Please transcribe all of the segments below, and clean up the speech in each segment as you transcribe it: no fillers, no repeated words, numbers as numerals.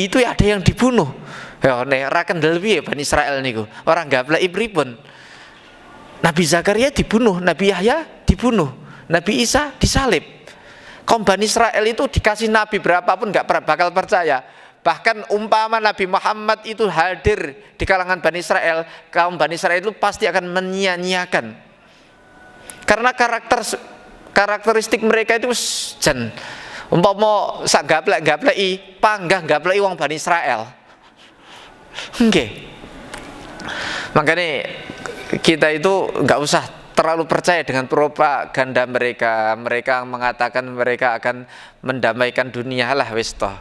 itu ada yang dibunuh. Ya nek ra kendel piye Bani Israil niku. Ora gapleki pripun. Nabi Zakaria dibunuh, Nabi Yahya dibunuh, Nabi Isa disalib. Kaum Bani Israil itu dikasih nabi berapapun gak bakal percaya. Bahkan umpama Nabi Muhammad itu hadir di kalangan Bani Israil, kaum Bani Israil itu pasti akan menyia-nyiakan. Karena karakteristik mereka itu jan umpama sak gapleki panggah gapleki wong Bani Israil. Nggih. Makanya kita itu nggak usah terlalu percaya dengan propaganda mereka. Mereka mengatakan mereka akan mendamaikan dunia lah wis toh.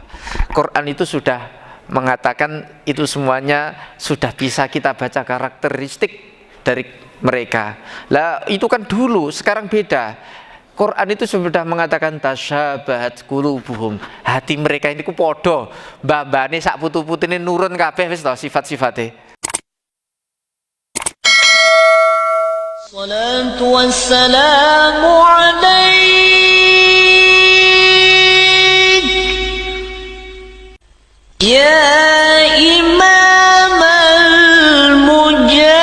Quran itu sudah mengatakan itu semuanya sudah bisa kita baca karakteristik dari mereka. Lah itu kan dulu, sekarang beda. Quran itu sudah mengatakan tasyabahat qulubuhum. Hati mereka ini ku podo. Mbah-mbane sak putu-putune nurun kabeh wis to sifat-sifate. Salatu wassalamu alaik ya imam al-mujahidin.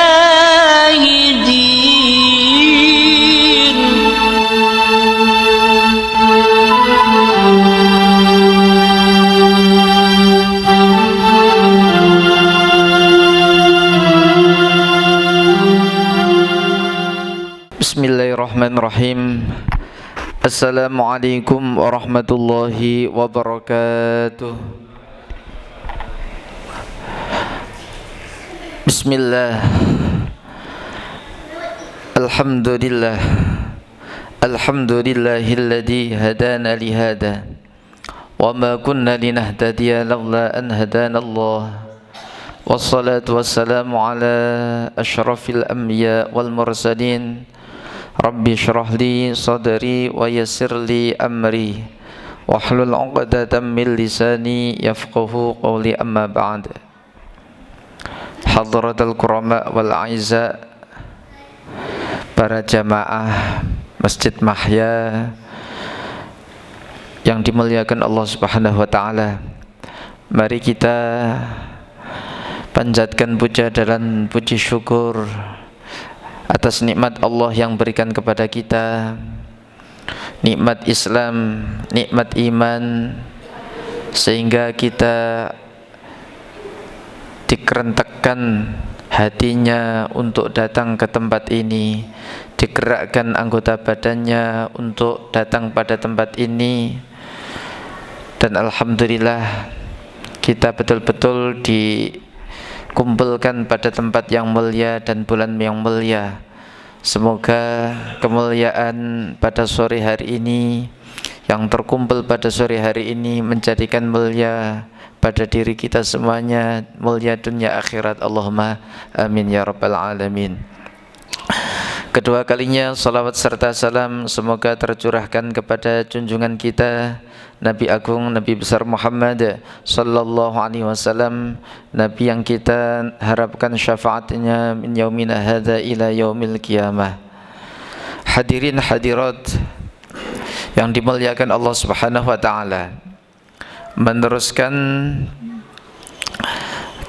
Bismillahirrahmanirrahim. Assalamualaikum warahmatullahi wabarakatuh. Bismillah. Alhamdulillah. Alhamdulillahilladzi hadana lihada wa ma kunna linahtadiya laula an hadana Allah. Wassalatu wassalamu ala asyrafil anbiya wal mursalin. Rabbi syrah li sadri wa yassir li amri wahlul 'uqdatam min lisani yafqahu qawli, amma ba'd. Hadratul kurama wal aiza, para jamaah Masjid Mahya yang dimuliakan Allah Subhanahu wa taala. Mari kita panjatkan puja dan puji syukur atas nikmat Allah yang berikan kepada kita, nikmat Islam, nikmat iman, sehingga kita dikerentakkan hatinya untuk datang ke tempat ini, digerakkan anggota badannya untuk datang pada tempat ini, dan alhamdulillah kita betul-betul dikumpulkan pada tempat yang mulia dan bulan yang mulia. Semoga kemuliaan pada sore hari ini, yang terkumpul pada sore hari ini, menjadikan mulia pada diri kita semuanya, mulia dunia akhirat. Allahumma amin ya rabbal alamin. Kedua kalinya salawat serta salam semoga tercurahkan kepada junjungan kita Nabi Agung, Nabi besar Muhammad sallallahu alaihi wasallam, Nabi yang kita harapkan syafaatnya min yaumina hadza ila yaumil qiyamah. Hadirin hadirat yang dimuliakan Allah Subhanahu wa taala, meneruskan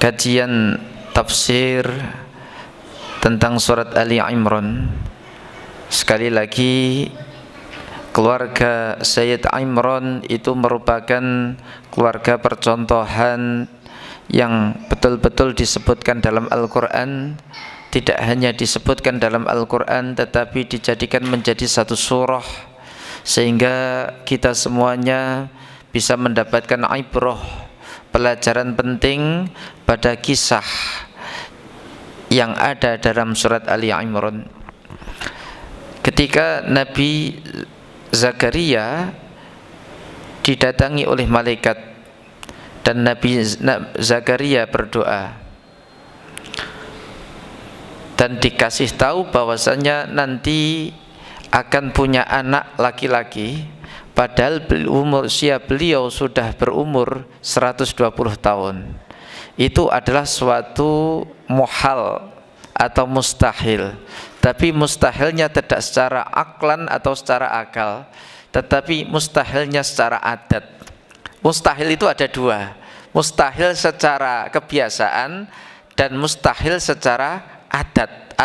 kajian tafsir tentang surat Ali Imran. Sekali lagi, keluarga Sayyid Imran itu merupakan keluarga percontohan yang betul-betul disebutkan dalam Al-Quran. Tidak hanya disebutkan dalam Al-Quran, tetapi dijadikan menjadi satu surah, sehingga kita semuanya bisa mendapatkan ibrah, pelajaran penting pada kisah yang ada dalam surat Ali Imran. Ketika Nabi Zakaria didatangi oleh malaikat dan Nabi Zakaria berdoa dan dikasih tahu bahwasanya nanti akan punya anak laki-laki, padahal usia beliau sudah berumur 120 tahun. Itu adalah suatu muhal atau mustahil. Tapi mustahilnya tidak secara aklan atau secara akal, tetapi mustahilnya secara adat. Mustahil itu ada dua. Mustahil secara kebiasaan dan mustahil secara adat.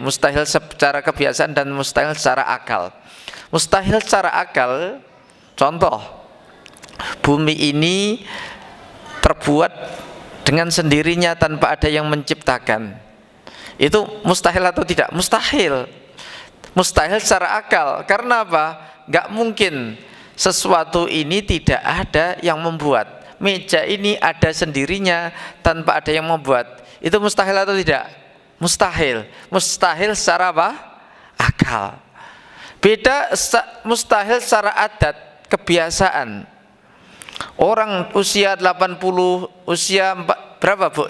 Mustahil secara kebiasaan dan mustahil secara akal. Mustahil secara akal, contoh, bumi ini terbuat dengan sendirinya tanpa ada yang menciptakan. Itu mustahil atau tidak? Mustahil. Mustahil secara akal. Karena apa? Gak mungkin sesuatu ini tidak ada yang membuat. Meja ini ada sendirinya tanpa ada yang membuat. Itu mustahil atau tidak? Mustahil. Mustahil secara apa? Akal. Beda mustahil secara adat, kebiasaan. Orang usia 80, usia berapa Bu?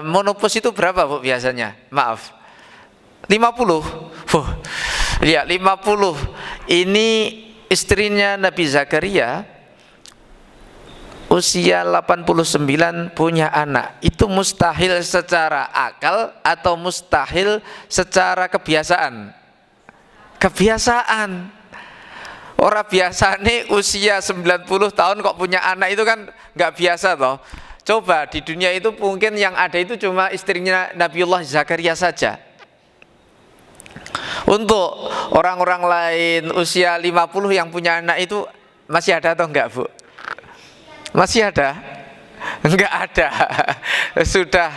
Monopause itu berapa Bu biasanya? Maaf, 50. Ya 50. Ini istrinya Nabi Zakaria usia 89 punya anak. Itu mustahil secara akal atau mustahil secara kebiasaan? Kebiasaan. Orang biasa nih usia 90 tahun kok punya anak, itu kan nggak biasa toh. Coba di dunia itu mungkin yang ada itu cuma istrinya Nabiullah Zakaria saja. Untuk orang-orang lain usia 50 yang punya anak itu masih ada atau enggak Bu? Masih ada? Enggak ada. Sudah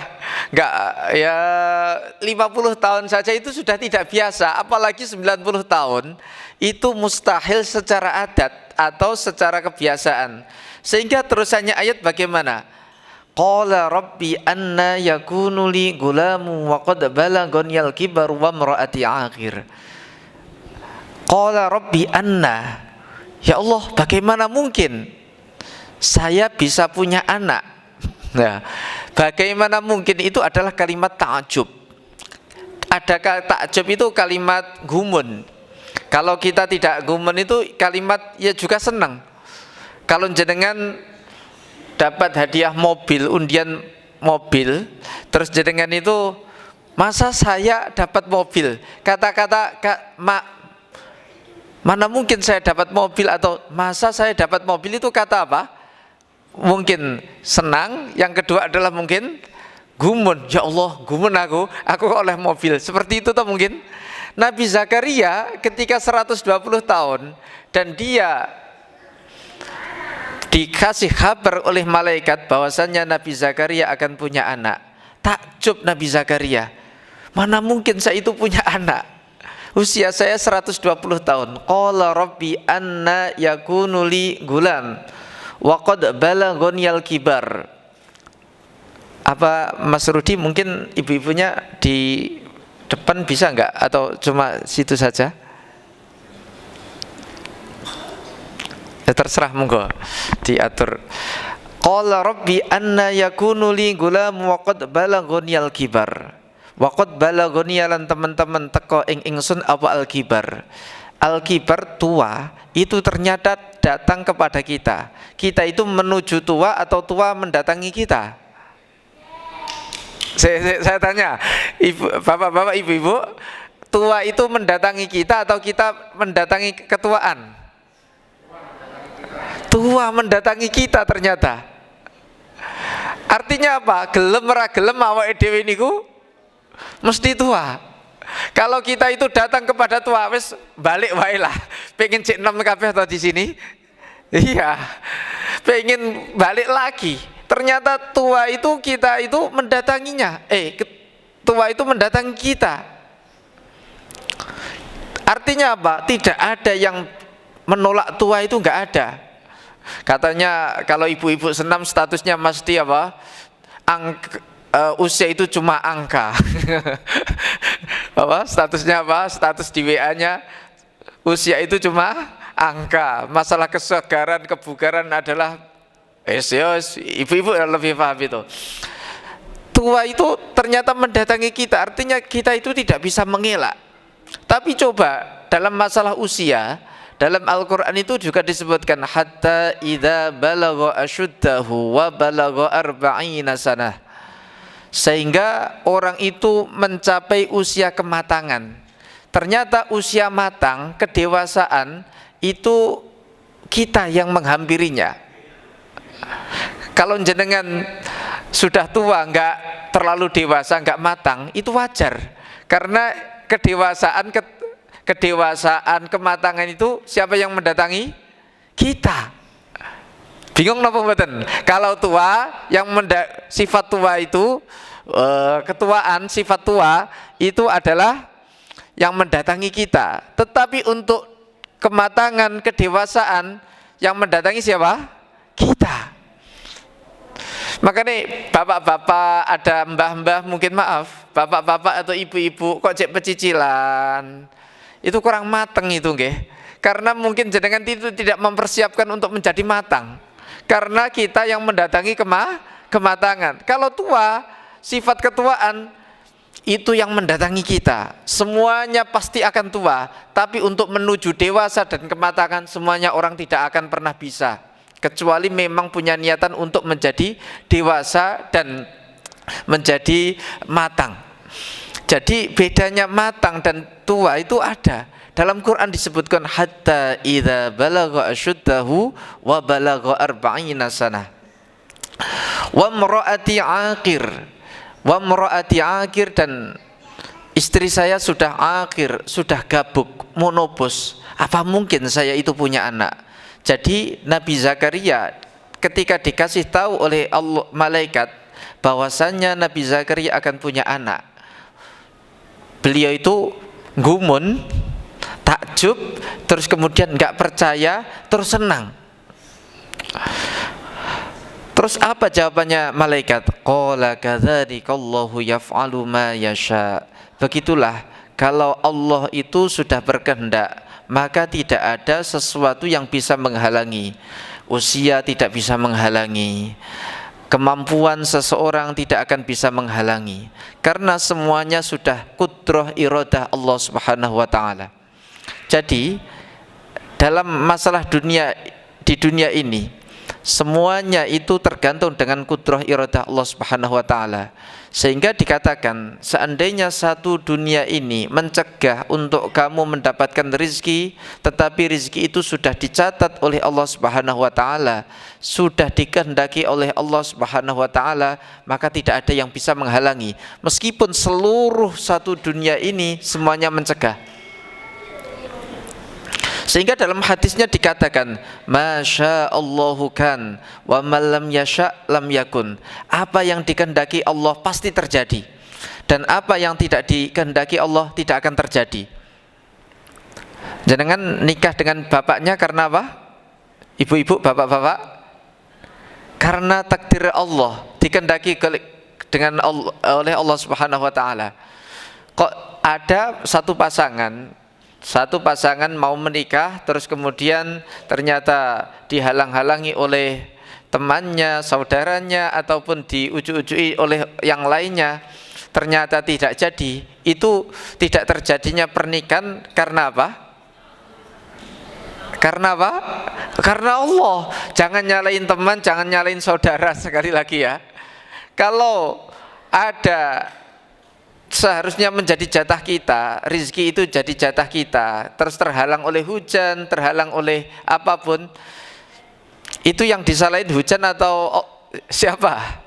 enggak, ya 50 tahun saja itu sudah tidak biasa, apalagi 90 tahun. Itu mustahil secara adat atau secara kebiasaan. Sehingga terusannya ayat bagaimana? Qala rabbi anna yakunu li gulamu wa qad balaghani kibar wa imraati akhir. Qala rabbi anna, ya Allah, bagaimana mungkin saya bisa punya anak? Nah, bagaimana mungkin itu adalah kalimat ta'ajub. Ada ta'ajub itu kalimat gumun. Kalau kita tidak gumun itu kalimat ya juga senang. Kalau jenengan dapat hadiah mobil, undian mobil, terus jenengan itu, masa saya dapat mobil? Kata-kata mana mungkin saya dapat mobil, atau masa saya dapat mobil, itu kata apa? Mungkin senang, yang kedua adalah mungkin gumun. Ya Allah, gumun aku oleh mobil. Seperti itu toh mungkin. Nabi Zakaria ketika 120 tahun dan dia dikasih kabar oleh malaikat bahwasannya Nabi Zakaria akan punya anak. Takjub Nabi Zakaria. Mana mungkin saya itu punya anak? Usia saya 120 tahun. Qala rabbi anna yakunu li gulam wa qad balaghani kibar. Apa Mas Rudi mungkin ibu-ibunya di depan bisa enggak atau cuma situ saja? Ya terserah, monggo diatur. Qala rabbi anna yakunu li gulam wa qad balaghani kibar. Wa qad balaghani lan teman-teman teko ing ingsun apa al-kibar. Al-kibar tua itu ternyata datang kepada kita. Kita itu menuju tua atau tua mendatangi kita? Saya tanya, bapak-bapak, ibu-ibu, tua itu mendatangi kita atau kita mendatangi ketuaan? Tua mendatangi kita ternyata. Artinya apa? Gelem ora gelem awake dhewe niku mesti tua. Kalau kita itu datang kepada tua, wis balik wae lah. Pengen cek 6 kabeh atau di sini? Iya. Pengen balik lagi. Ternyata tua itu kita itu mendatanginya. Tua itu mendatangi kita. Artinya apa? Tidak ada yang menolak tua, itu enggak ada. Katanya kalau ibu-ibu senam statusnya mesti apa? Usia itu cuma angka. Apa? Statusnya apa? Status di WA-nya usia itu cuma angka. Masalah kesegaran, kebugaran adalah ibu-ibu lebih paham itu. Tua itu ternyata mendatangi kita, artinya kita itu tidak bisa mengelak. Tapi coba dalam masalah usia, dalam Al-Quran itu juga disebutkan hatta idza balagha asyuddahu wa balagha arba'ina sanah. Sehingga orang itu mencapai usia kematangan. Ternyata usia matang, kedewasaan itu kita yang menghampirinya. Kalau jenengan sudah tua, nggak terlalu dewasa, nggak matang, itu wajar. Karena kedewasaan, kematangan itu siapa yang mendatangi? Kita. Bingung napa mboten? Kalau tua, sifat tua itu ketuaan, sifat tua itu adalah yang mendatangi kita. Tetapi untuk kematangan, kedewasaan yang mendatangi siapa? Kita. Makanya bapak-bapak, ada mbah-mbah, mungkin maaf, bapak-bapak atau ibu-ibu kok cek pecicilan, itu kurang mateng itu nggih. Karena mungkin jenengan itu tidak mempersiapkan untuk menjadi matang. Karena kita yang mendatangi kematangan. Kalau tua, sifat ketuaan itu yang mendatangi kita. Semuanya pasti akan tua, tapi untuk menuju dewasa dan kematangan semuanya orang tidak akan pernah bisa, kecuali memang punya niatan untuk menjadi dewasa dan menjadi matang. Jadi bedanya matang dan tua itu ada. Dalam Quran disebutkan hatta idza balagha asyuddahu wa balagha arba'ina sanah. Wa imraati aqir, dan istri saya sudah aqir, sudah gabuk, monopos. Apa mungkin saya itu punya anak? Jadi Nabi Zakaria ketika dikasih tahu oleh Allah malaikat bahwasannya Nabi Zakaria akan punya anak, beliau itu gumun, takjub, terus kemudian nggak percaya, terus senang. Terus apa jawabannya malaikat? Qala kadzalikallahu yaf'alu ma yasha. Begitulah kalau Allah itu sudah berkehendak, maka tidak ada sesuatu yang bisa menghalangi. Usia tidak bisa menghalangi, kemampuan seseorang tidak akan bisa menghalangi, karena semuanya sudah qudrah iradah Allah Subhanahu wa taala. Jadi dalam masalah di dunia ini semuanya itu tergantung dengan qudrah iradah Allah Subhanahu wa taala. Sehingga dikatakan seandainya satu dunia ini mencegah untuk kamu mendapatkan rizki, tetapi rizki itu sudah dicatat oleh Allah Subhanahu wa taala, sudah dikehendaki oleh Allah Subhanahu wa taala, maka tidak ada yang bisa menghalangi. Meskipun seluruh satu dunia ini semuanya mencegah. Sehingga dalam hadisnya dikatakan masya Allahu kan wa man lam yasha lam yakun. Apa yang dikehendaki Allah pasti terjadi, dan apa yang tidak dikehendaki Allah tidak akan terjadi. Jangan nikah dengan bapaknya karena apa? Ibu-ibu, bapak-bapak, karena takdir Allah, dikehendaki oleh Allah Subhanahu wa taala. Kok ada satu pasangan mau menikah, terus kemudian ternyata dihalang-halangi oleh temannya, saudaranya, ataupun diuju-ujui oleh yang lainnya, ternyata tidak jadi. Itu tidak terjadinya pernikahan karena apa? Karena apa? Karena Allah. Jangan nyalain teman, jangan nyalain saudara, sekali lagi ya. Kalau ada seharusnya menjadi jatah kita, rizki itu jadi jatah kita, terus terhalang oleh hujan, terhalang oleh apapun, itu yang disalahin hujan atau siapa?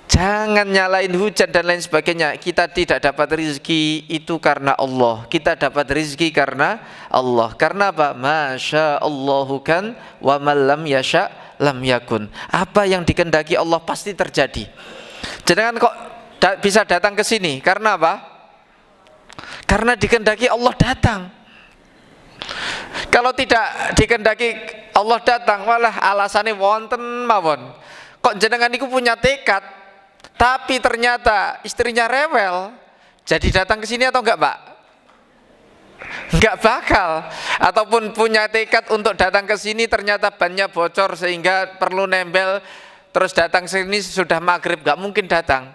Jangan nyalain hujan dan lain sebagainya. Kita tidak dapat rizki itu karena Allah, kita dapat rizki karena Allah. Karena apa? Masya Allahu kan wa man lam yasha lam yakun. Apa yang dikehendaki Allah pasti terjadi. Jangan kok bisa datang ke sini karena apa? Karena dikehendaki Allah datang. Kalau tidak dikehendaki Allah datang, walah alasannya wonten mawon. Kok jenengan niku punya tekad, tapi ternyata istrinya rewel, jadi datang ke sini atau enggak, Pak? Enggak bakal. Ataupun punya tekad untuk datang ke sini, ternyata bannya bocor sehingga perlu nempel, terus datang ke sini sudah maghrib, enggak mungkin datang.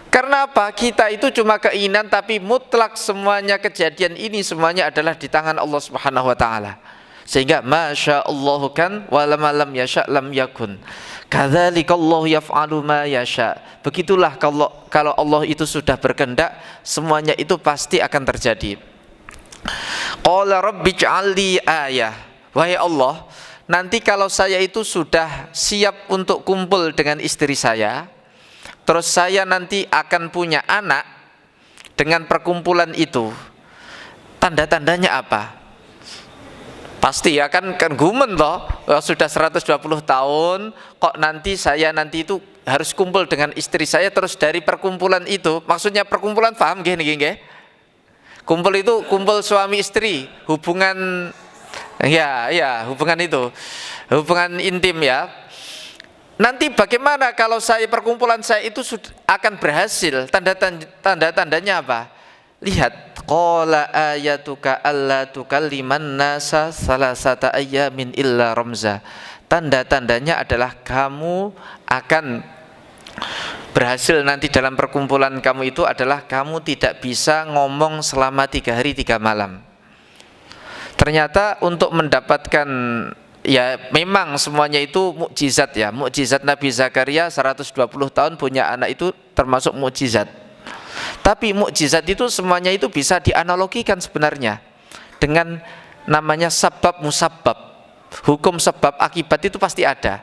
Karena apa? Kita itu cuma keinginan, tapi mutlak semuanya kejadian ini semuanya adalah di tangan Allah Subhanahu wa taala. Sehingga masya Allahu kan wa lam yasha lam yakun. Kadzalikallahu yaf'alu ma yasha. Begitulah kalau Allah itu sudah berkehendak, semuanya itu pasti akan terjadi. Qala rabbi ij'alli ayah. Wahai Allah, nanti kalau saya itu sudah siap untuk kumpul dengan istri saya, terus saya nanti akan punya anak dengan perkumpulan itu, tanda-tandanya apa? Pasti ya kan gumen toh, sudah 120 tahun kok nanti saya nanti itu harus kumpul dengan istri saya, terus dari perkumpulan itu, maksudnya perkumpulan paham nggih niki nggih? Kumpul itu kumpul suami istri, hubungan hubungan itu, hubungan intim ya. Nanti bagaimana kalau perkumpulan saya itu akan berhasil? Tanda-tandanya apa? Lihat, qala ayatuka alla tukalliman nasa salasata ayyamin illa ramza. Tanda-tandanya adalah kamu akan berhasil nanti dalam perkumpulan kamu itu adalah kamu tidak bisa ngomong selama 3 hari 3 malam. Ternyata untuk mendapatkan, ya memang semuanya itu mukjizat ya. Mukjizat Nabi Zakaria 120 tahun punya anak itu termasuk mukjizat. Tapi mukjizat itu semuanya itu bisa dianalogikan sebenarnya dengan namanya sabab musabbab. Hukum sebab akibat itu pasti ada.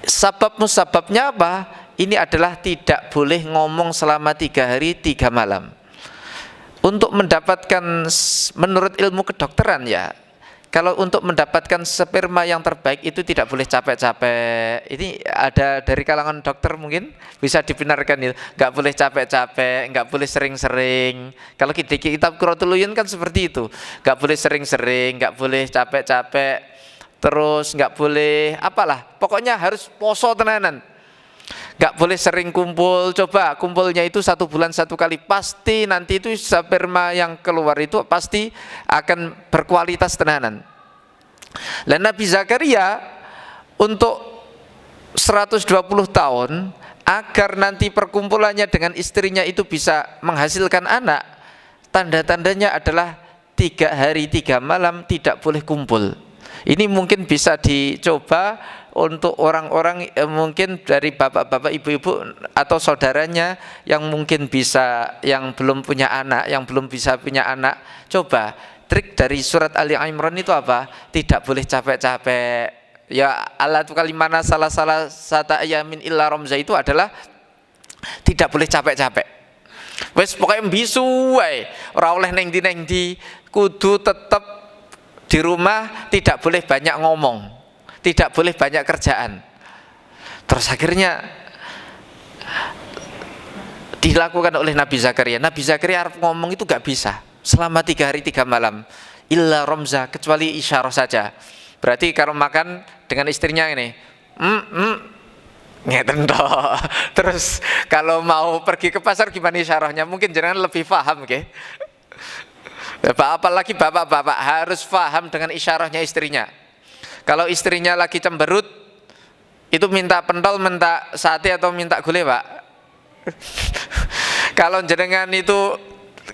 Sabab musababnya apa? Ini adalah tidak boleh ngomong selama 3 hari 3 malam. Untuk mendapatkan, menurut ilmu kedokteran ya, kalau untuk mendapatkan sperma yang terbaik itu tidak boleh capek-capek. Ini ada dari kalangan dokter mungkin bisa dibenarkan itu. Nggak boleh capek-capek, nggak boleh sering-sering. Kalau di kitab Quratul Uyun kan seperti itu. Nggak boleh sering-sering, nggak boleh capek-capek. Terus nggak boleh apalah. Pokoknya harus poso tenanan. Nggak boleh sering kumpul. Coba kumpulnya itu 1 bulan 1 kali, pasti nanti itu sperma yang keluar itu pasti akan berkualitas tenanan. Dan Nabi Zakaria untuk 120 tahun agar nanti perkumpulannya dengan istrinya itu bisa menghasilkan anak, tanda-tandanya adalah 3 hari 3 malam tidak boleh kumpul. Ini mungkin bisa dicoba untuk orang-orang mungkin dari bapak-bapak, ibu-ibu atau saudaranya yang mungkin bisa, yang belum punya anak, yang belum bisa punya anak. Coba trik dari surat Ali Imran itu apa? Tidak boleh capek-capek. Ya Allah tu kalimana salah sata ayamin illa ramza itu adalah tidak boleh capek-capek. Wes pokoknya bisu wae, ora oleh neng di kudu tetap di rumah, tidak boleh banyak ngomong, tidak boleh banyak kerjaan. Terus akhirnya dilakukan oleh Nabi Zakaria. Nabi Zakaria harus ngomong itu gak bisa selama 3 hari 3 malam illa ramza, kecuali isyarah saja. Berarti kalau makan dengan istrinya ini ngeten toh. Terus kalau mau pergi ke pasar gimana isyarahnya? Mungkin jangan lebih paham nggih. Apalagi bapak-bapak harus paham dengan isyarahnya istrinya. Kalau istrinya lagi cemberut, itu minta pentol, minta sate atau minta gulai, Pak. Kalau jenengan itu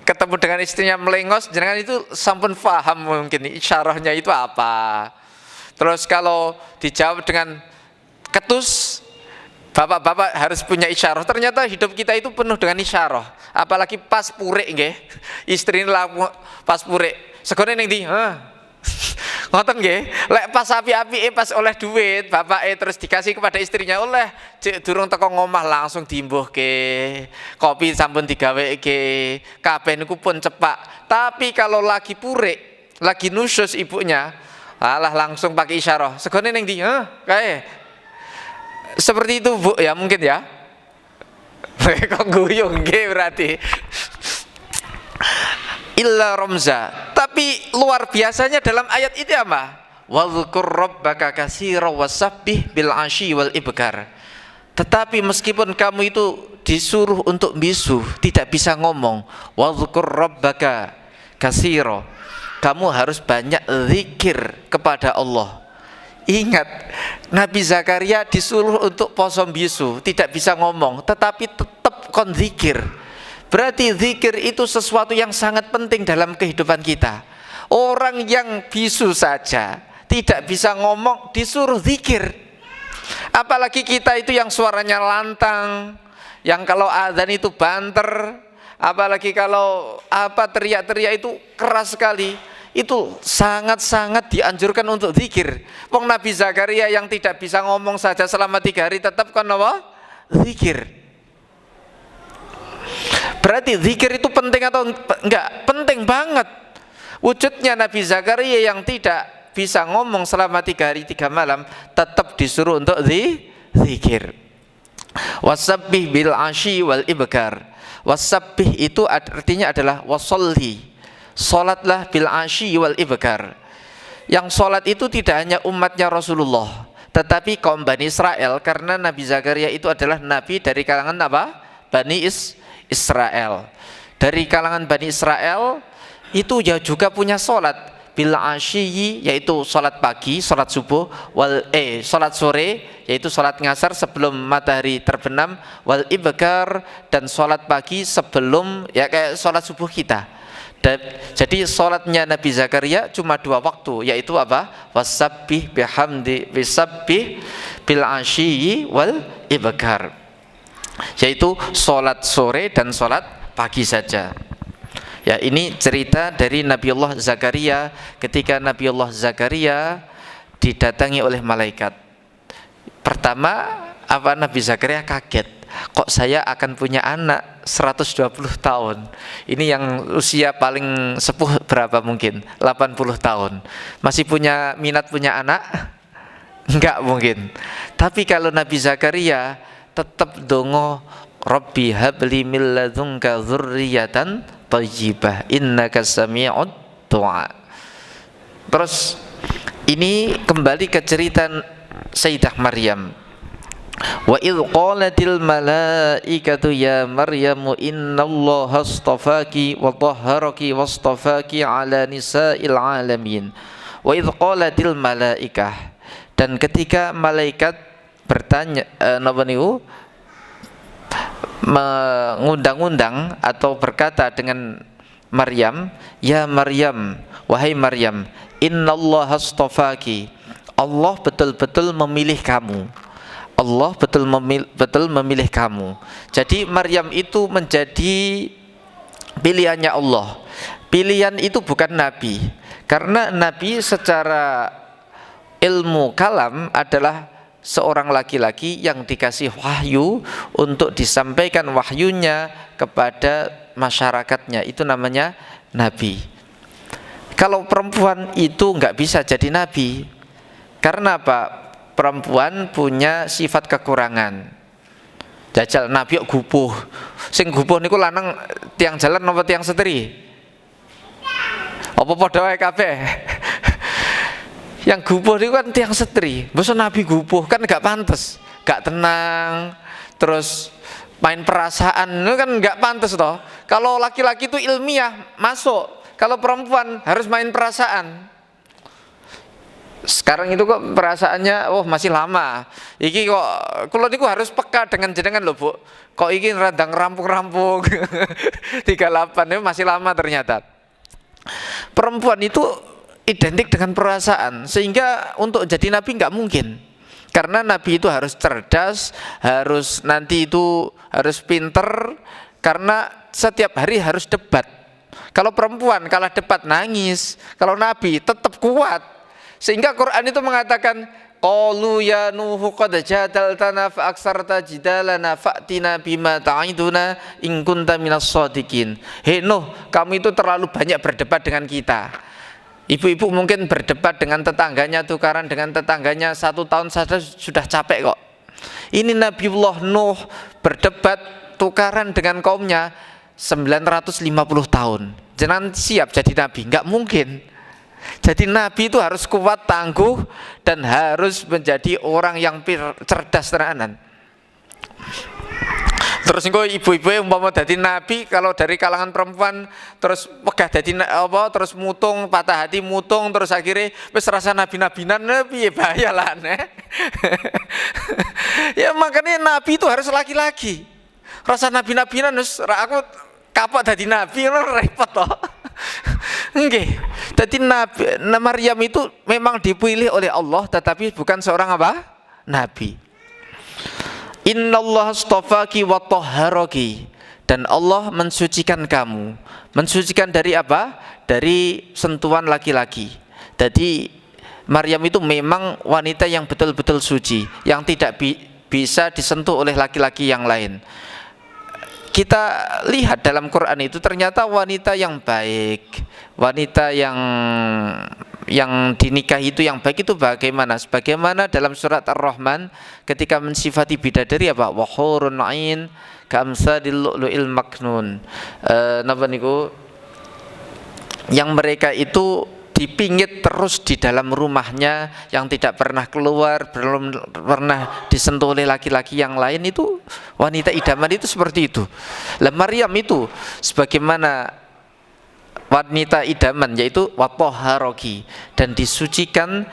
ketemu dengan istrinya melengos, jenengan itu sampun paham mungkin isyarahnya itu apa. Terus kalau dijawab dengan ketus, bapak-bapak harus punya isyarah. Ternyata hidup kita itu penuh dengan isyarah. Apalagi pas purik nggih. Istri pas purik. Segone ning ndi? Ngoten nggih. Lek pas api-api pas oleh duit, bapake terus dikasih kepada istrinya, oleh cek durung teko ngomah langsung diimbuhke. Kopi sampun digaweke. Kabeh niku pun cepak. Tapi kalau lagi purik, lagi nusus ibunya, alah langsung pakai isyarah. Segone ning ndi? Kae. Seperti itu Bu ya mungkin ya. Kok guyung nggih berarti. Illa ramza. Tapi luar biasanya dalam ayat itu apa? Wadhkur rabbaka katsiran wasabbih bil asyi wal ibkar. Tetapi meskipun kamu itu disuruh untuk bisu, tidak bisa ngomong, wadhkur rabbaka katsiran. Kamu harus banyak zikir kepada Allah. Ingat, Nabi Zakaria disuruh untuk poso bisu, tidak bisa ngomong, tetapi tetap kon zikir. Berarti zikir itu sesuatu yang sangat penting dalam kehidupan kita. Orang yang bisu saja, tidak bisa ngomong, disuruh zikir. Apalagi kita itu yang suaranya lantang, yang kalau azan itu banter, apalagi kalau teriak-teriak itu keras sekali. itu sangat-sangat dianjurkan untuk zikir. Wong Nabi Zakaria yang tidak bisa ngomong saja selama 3 hari tetap kan apa? Zikir. Berarti zikir itu penting atau enggak? Penting banget. Wujudnya Nabi Zakaria yang tidak bisa ngomong selama 3 hari 3 malam tetap disuruh untuk zikir. Wasabbih bil asyi wal ibkar. Wasabbih itu artinya adalah wasolli. Salatlah bil asyi wal ibkar. Yang salat itu tidak hanya umatnya Rasulullah, tetapi kaum Bani Israel, karena Nabi Zakaria itu adalah nabi dari kalangan apa? Bani Israel. Dari kalangan Bani Israel itu ya juga punya salat bil asyi, yaitu salat pagi, salat subuh, salat sore, yaitu salat ngasar sebelum matahari terbenam, wal ibkar, dan salat pagi sebelum ya kayak salat subuh kita. Jadi salatnya Nabi Zakaria cuma 2 waktu, yaitu apa? Wasabbih bihamdi bisabbih bil asyi wal ibkar, yaitu salat sore dan salat pagi saja. Ya, ini cerita dari Nabiullah Zakaria ketika Nabiullah Zakaria didatangi oleh malaikat. Pertama, apa Nabi Zakaria kaget, kok saya akan punya anak 120 tahun. Ini yang usia paling sepuh berapa mungkin? 80 tahun. Masih punya minat punya anak? Enggak mungkin. Tapi kalau Nabi Zakaria tetap dongo, Rabbi habli min ladunka dzurriyyatan thayyibah innaka sami'ud du'a. Terus ini kembali ke cerita Sayyidah Maryam. Wa idh qalatil malaikatu ya Maryamu innallaha astafaki wa tahharaki wastafaki ala nisa'il alamin. Wa idh qalatil malaikah, dan ketika malaikat bertanya mengundang-undang atau berkata dengan Maryam, ya Maryam, wahai Maryam, innallaha astafaki, Allah betul-betul memilih kamu. Allah betul memilih kamu. Jadi Maryam itu menjadi pilihannya Allah. Pilihan itu bukan nabi, karena nabi secara ilmu kalam adalah seorang laki-laki yang dikasih wahyu untuk disampaikan wahyunya kepada masyarakatnya, itu namanya nabi. Kalau perempuan itu nggak bisa jadi nabi, karena apa? Perempuan punya sifat kekurangan. Jajal nabi kok gupuh, sing gupuh niku lanang tiang jalan apa tiang setri? Apa padha wae kabeh? Yang gupuh itu kan tiang setri. Masa nabi gupuh kan gak pantas, gak tenang, terus main perasaan itu kan gak pantas toh. Kalau laki-laki itu ilmiah masuk, kalau perempuan harus main perasaan. Sekarang itu kok perasaannya masih lama. Iki kok kula niku harus peka dengan jenengan lho, Bu. Kok iki radang rampung-rampung. 38 itu masih lama ternyata. Perempuan itu identik dengan perasaan, sehingga untuk jadi nabi nggak mungkin, karena nabi itu harus cerdas, harus pinter, karena setiap hari harus debat. Kalau perempuan kalah debat nangis, kalau nabi tetap kuat, sehingga Quran itu mengatakan qalu ya nuhu qad jadaltana fa aksarta jidalana fa'tina bima ta'iduna in kunta minas shadiqin. Hei Nuh, kamu itu terlalu banyak berdebat dengan kita. Ibu-ibu mungkin berdebat dengan tetangganya, tukaran dengan tetangganya 1 tahun saja sudah capek kok. Ini Nabiullah Nuh berdebat tukaran dengan kaumnya 950 tahun. Jangan siap jadi nabi, nggak mungkin. Jadi nabi itu harus kuat, tangguh, dan harus menjadi orang yang cerdas tenanan. Terus engko ibu-ibu yang umpama dadi nabi, kalau dari kalangan perempuan terus wegah dadi terus mutung, patah hati mutung, terus akhirnya wis rasa nabi-nabinan piye bahaya lah ya makanya nabi itu harus laki-laki. Rasa nabi-nabinan wis aku kapok dadi nabi ngono repot toh. Nggih. Dadi nabi Maryam itu memang dipilih oleh Allah, tetapi bukan seorang apa? Nabi. Innallaha astafaki wa tahharaki, dan Allah mensucikan kamu. Mensucikan dari apa? Dari sentuhan laki-laki. Jadi Maryam itu memang wanita yang betul-betul suci, yang tidak bisa disentuh oleh laki-laki yang lain. Kita lihat dalam Quran itu ternyata wanita yang baik, wanita yang dinikahi itu yang baik itu bagaimana? Sebagaimana dalam surat Ar-Rahman ketika mensifati bidadari apa? Wa hurun 'ain ka'amsalil lu'lu'il maknun. Napa niku? Yang mereka itu dipingit terus di dalam rumahnya, yang tidak pernah keluar, belum pernah disentuh oleh laki-laki yang lain. Itu wanita idaman itu seperti itu. Lah Maryam itu sebagaimana wanita idaman, yaitu watahharoki, dan disucikan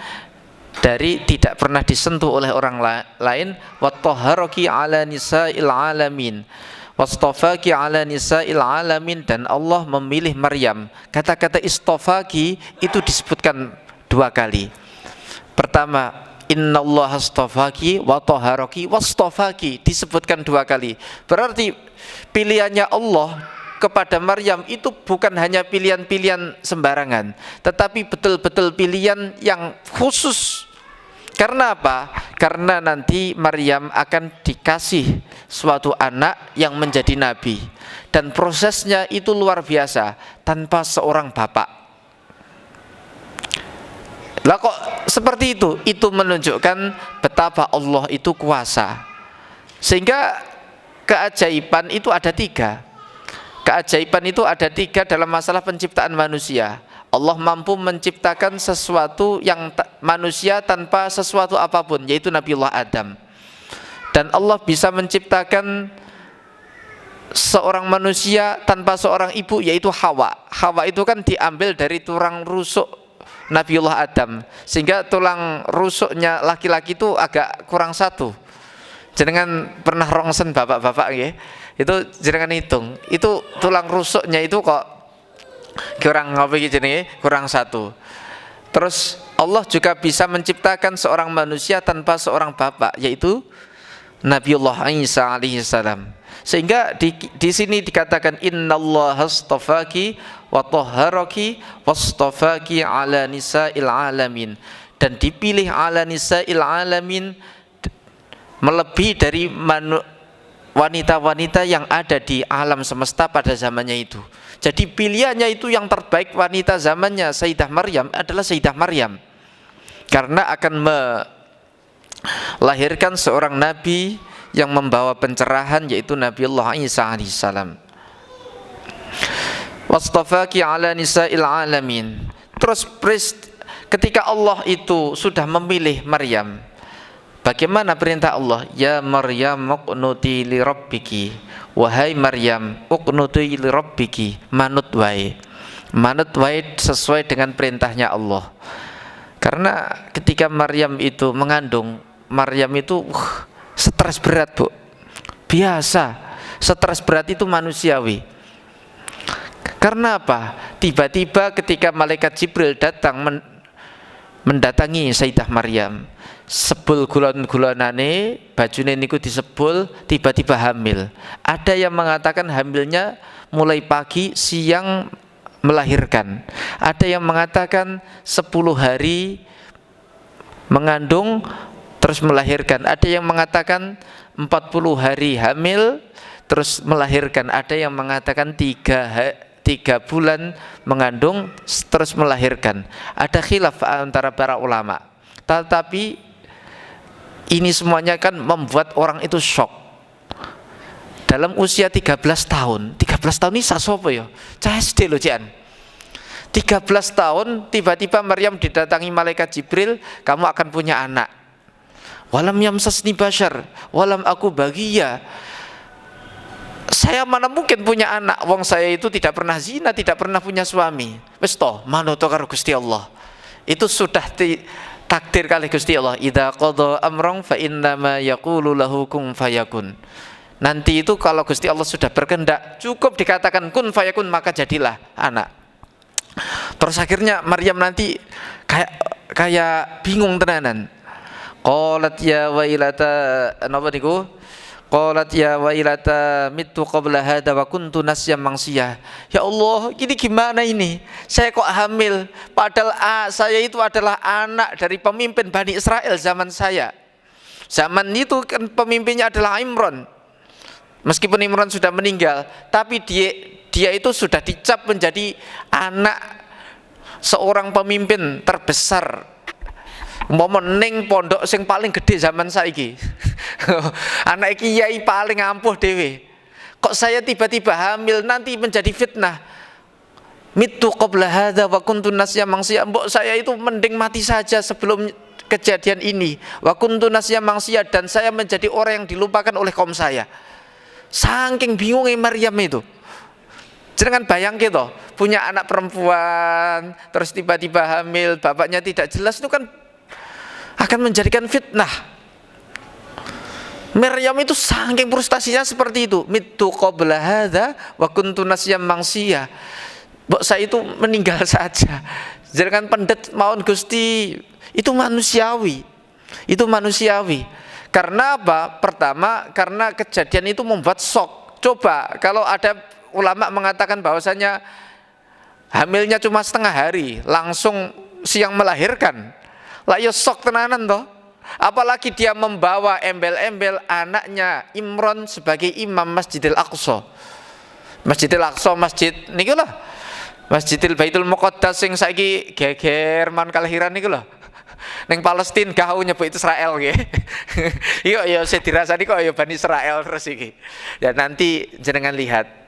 dari tidak pernah disentuh oleh orang lain. Watahharoki ala nisa'il alamin, wastafaki ala nisa'il alamin, dan Allah memilih Maryam. Kata-kata istafaki itu disebutkan 2 kali. Pertama, innallaha astafaki wa tahharaki wastafaki, disebutkan 2 kali. Berarti pilihannya Allah kepada Maryam itu bukan hanya pilihan-pilihan sembarangan, tetapi betul-betul pilihan yang khusus. Karena apa? Karena nanti Maryam akan dikasih suatu anak yang menjadi nabi, dan prosesnya itu luar biasa tanpa seorang bapak. Lah kok seperti itu? Itu menunjukkan betapa Allah itu kuasa. Sehingga keajaiban itu ada 3. Keajaiban itu ada 3 dalam masalah penciptaan manusia. Allah mampu menciptakan sesuatu yang manusia tanpa sesuatu apapun, yaitu Nabiullah Adam. Dan Allah bisa menciptakan seorang manusia tanpa seorang ibu, yaitu Hawa. Hawa itu kan diambil dari tulang rusuk Nabiullah Adam, sehingga tulang rusuknya laki-laki itu agak kurang 1. Jenengan pernah rongsen bapak-bapak ya? Itu jenengan hitung, itu tulang rusuknya itu kok kurang apa gitu nih, kurang 1. Terus Allah juga bisa menciptakan seorang manusia tanpa seorang bapak, yaitu Nabiullah Isa alaihi salam. Sehingga di sini dikatakan innallaha astafaki wa tahharaki wastafaki ala nisa'il alamin, dan dipilih ala nisa'il alamin, melebihi dari wanita-wanita yang ada di alam semesta pada zamannya itu. Jadi pilihannya itu yang terbaik, wanita zamannya Sayyidah Maryam adalah Sayyidah Maryam, karena akan melahirkan seorang nabi yang membawa pencerahan, yaitu Nabiullah Isa alaihissalam. Wastafaki ala nisa'il alamin. Terus ketika Allah itu sudah memilih Maryam, bagaimana perintah Allah? Ya Maryam uqnuti li rabbiki, wahai Maryam uqnuti li rabbiki, manut wae sesuai dengan perintahnya Allah. Karena ketika Maryam itu mengandung, Maryam itu stres berat, Bu. Biasa, stres berat itu manusiawi. Karena apa? Tiba-tiba ketika malaikat Jibril datang mendatangi Sayyidah Maryam, sebul gulan-gulanane, bajune niku disebul, tiba-tiba hamil. Ada yang mengatakan hamilnya mulai pagi, siang melahirkan. Ada yang mengatakan 10 hari mengandung terus melahirkan. Ada yang mengatakan 40 hari hamil terus melahirkan. Ada yang mengatakan 3 bulan mengandung terus melahirkan. Ada khilaf antara para ulama. Tetapi ini semuanya kan membuat orang itu shock. Dalam usia 13 tahun 13 tahun ini sasopo ya? Cah SD loh Cian. 13 tahun tiba-tiba Maryam didatangi malaikat Jibril, kamu akan punya anak. Walam yamsasni bashar walam aku bagiya. Saya mana mungkin punya anak, wong saya itu tidak pernah zina, tidak pernah punya suami. Wis to, manut karo Gusti Allah. Itu sudah takdir kali Gusti Allah. Idza qada amran fa innama yaqulu lahu kun fayakun. Nanti itu kalau Gusti Allah sudah berkehendak, cukup dikatakan kun fayakun, maka jadilah anak. Terus akhirnya Maryam nanti kayak bingung tenanan. Qalat ya wailata, napa niku? Qalat ya wailata mittu qabla hada wa kuntu nasyan mangsiyah. Ya Allah, ini gimana ini? Saya kok hamil padahal saya itu adalah anak dari pemimpin Bani Israel zaman saya. Zaman itu kan pemimpinnya adalah Imran. Meskipun Imran sudah meninggal, tapi dia itu sudah dicap menjadi anak seorang pemimpin terbesar. Ning pondok sing paling gede zaman saiki. Anak kiai paling ampuh dewe. Kok saya tiba-tiba hamil, nanti menjadi fitnah. Mittu qabla hadza wa kuntu nasyan mangsiyah. Mbok saya itu mending mati saja sebelum kejadian ini. Wa kuntu nasyan mangsiyah, dan saya menjadi orang yang dilupakan oleh kaum saya. Saking bingungnya Maryam itu. Jangan bayang gitu, punya anak perempuan terus tiba-tiba hamil, bapaknya tidak jelas, itu kan akan menjadikan fitnah. Maryam itu saking frustasinya seperti itu. Mittu qabla hadza wa kuntu nasyan mangsiyah. Mbok saya itu meninggal saja. Jangan pendet mawon Gusti. Itu manusiawi. Itu manusiawi. Karena apa? Pertama, karena kejadian itu membuat shock. Coba kalau ada ulama mengatakan bahwasanya hamilnya cuma setengah hari, langsung siang melahirkan, lah ya shock tenanan toh. Apalagi dia membawa embel-embel anaknya Imran sebagai imam Masjidil Aqsa. Masjidil Aqsa, masjid niku lah, Masjidil Baitul Muqaddas sing saiki geger man kelahiran niku lho. Neng Palestina kau nyebut Israel nggih. Iya ya saya dirasani kok ya Bani Israel terus iki. Ya nanti jenengan lihat.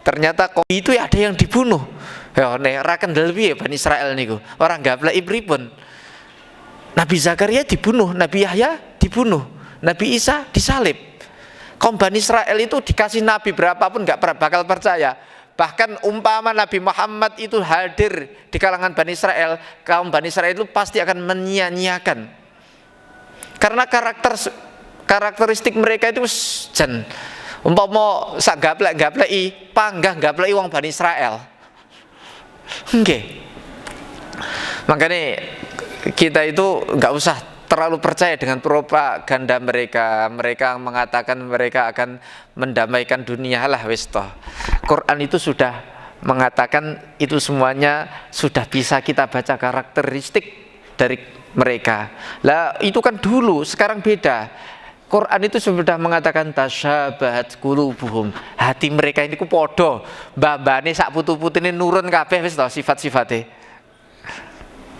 Ternyata kok itu ada yang dibunuh. Ya nek ra kendel piye Bani Israel niku. Ora gaplek pripun. Nabi Zakaria dibunuh, Nabi Yahya dibunuh, Nabi Isa disalib. Kaum Bani Israel itu dikasih nabi berapapun enggak bakal percaya. Bahkan umpama Nabi Muhammad itu hadir di kalangan Bani Israel, kaum Bani Israel itu pasti akan menyia-nyiakan. Karena karakteristik mereka itu jan umpama sak gapleki panggah gapleki wong Bani Israel. Nggih. Makanya kita itu enggak usah terlalu percaya dengan propaganda mereka. Mereka mengatakan mereka akan mendamaikan dunia, lah wis toh. Quran itu sudah mengatakan itu semuanya sudah bisa kita baca karakteristik dari mereka. Lah itu kan dulu, sekarang beda. Quran itu sudah mengatakan tasyabahat qulubuhum. Hati mereka ini ku podo, mbambane sak putu-putune nurun kabeh wis toh sifat-sifate.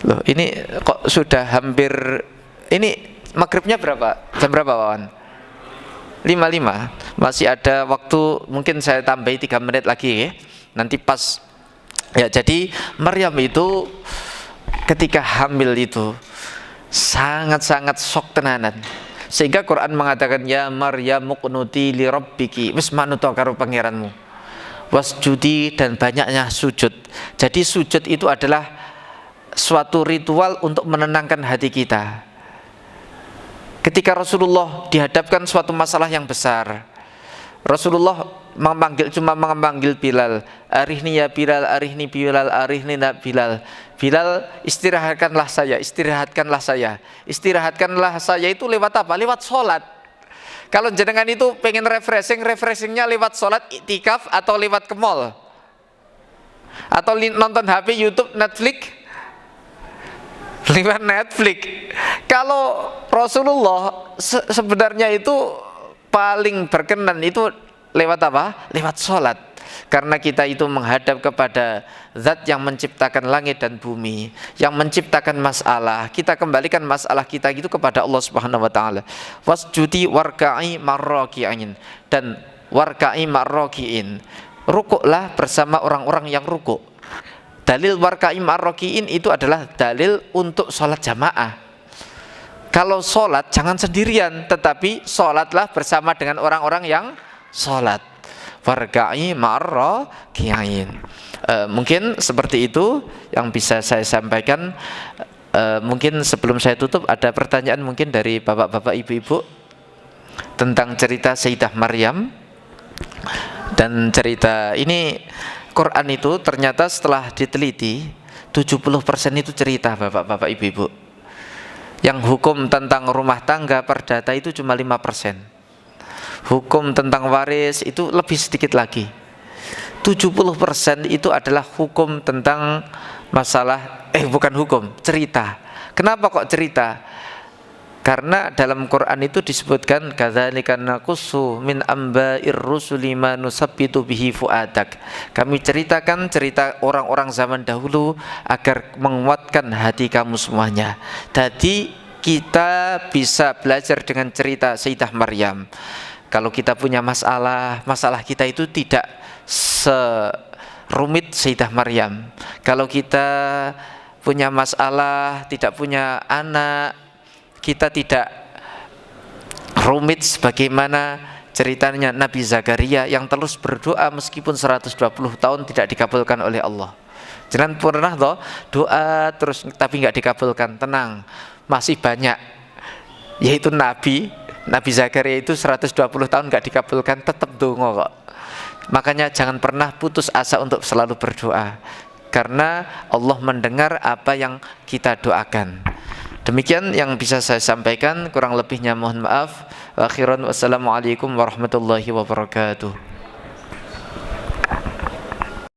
Loh, ini kok sudah hampir, ini maghribnya berapa? Jam berapa Wawan? 5.5. Masih ada waktu, mungkin saya tambahi 3 menit lagi ya. Nanti pas. Ya, jadi Maryam itu ketika hamil itu sangat-sangat shock tenanan. Sehingga Quran mengatakan ya Maryam muqnuti li rabbiki, wis manut karo pangeranmu. Wasjudi, dan banyaknya sujud. Jadi sujud itu adalah suatu ritual untuk menenangkan hati kita. Ketika Rasulullah dihadapkan suatu masalah yang besar, Rasulullah cuma memanggil Bilal, arihni ya Bilal, arihni Bilal, arihni ya Bilal. Bilal, istirahatkanlah saya, istirahatkanlah saya. Istirahatkanlah saya itu lewat apa? Lewat sholat. Kalau jenengan itu pengen refreshingnya lewat sholat iktikaf atau lewat ke mall, atau nonton HP, YouTube, Netflix. Lewat Netflix. Kalau Rasulullah sebenarnya itu paling berkenan itu lewat apa? Lewat sholat. Karena kita itu menghadap kepada Zat yang menciptakan langit dan bumi, yang menciptakan masalah. Kita kembalikan masalah kita itu kepada Allah Subhanahu wa taala. Wasjudi warka'i marraki'in, dan warka'i marraki'in. Rukuklah bersama orang-orang yang rukuk. Dalil warka'i marrokiin itu adalah dalil untuk sholat jamaah. Kalau sholat jangan sendirian, tetapi sholatlah bersama dengan orang-orang yang sholat. Warka'i marrokiin. Mungkin seperti itu yang bisa saya sampaikan. Mungkin sebelum saya tutup ada pertanyaan mungkin dari bapak-bapak, ibu-ibu tentang cerita Sayyidah Maryam. Dan cerita ini, Quran itu ternyata setelah diteliti 70% itu cerita bapak-bapak, ibu-ibu. Yang hukum tentang rumah tangga perdata itu cuma 5%. Hukum tentang waris itu lebih sedikit lagi. 70% itu adalah hukum tentang masalah bukan hukum, cerita. Kenapa kok cerita? Karena dalam Quran itu disebutkan kadzalika naqussu min amba'ir rusuli ma nusabbitu bihi fuadak. Kami ceritakan cerita orang-orang zaman dahulu agar menguatkan hati kamu semuanya. Jadi kita bisa belajar dengan cerita Sayyidah Maryam. Kalau kita punya masalah kita itu tidak serumit Sayyidah Maryam. Kalau kita punya masalah, tidak punya anak, kita tidak rumit sebagaimana ceritanya Nabi Zakaria yang terus berdoa meskipun 120 tahun tidak dikabulkan oleh Allah. Jangan pernah toh doa terus tapi nggak dikabulkan. Tenang, masih banyak. Yaitu Nabi Zakaria itu 120 tahun nggak dikabulkan, tetap dongo kok. Makanya jangan pernah putus asa untuk selalu berdoa, karena Allah mendengar apa yang kita doakan. Demikian yang bisa saya sampaikan, kurang lebihnya mohon maaf. Wa akhiran wassalamualaikum warahmatullahi wabarakatuh.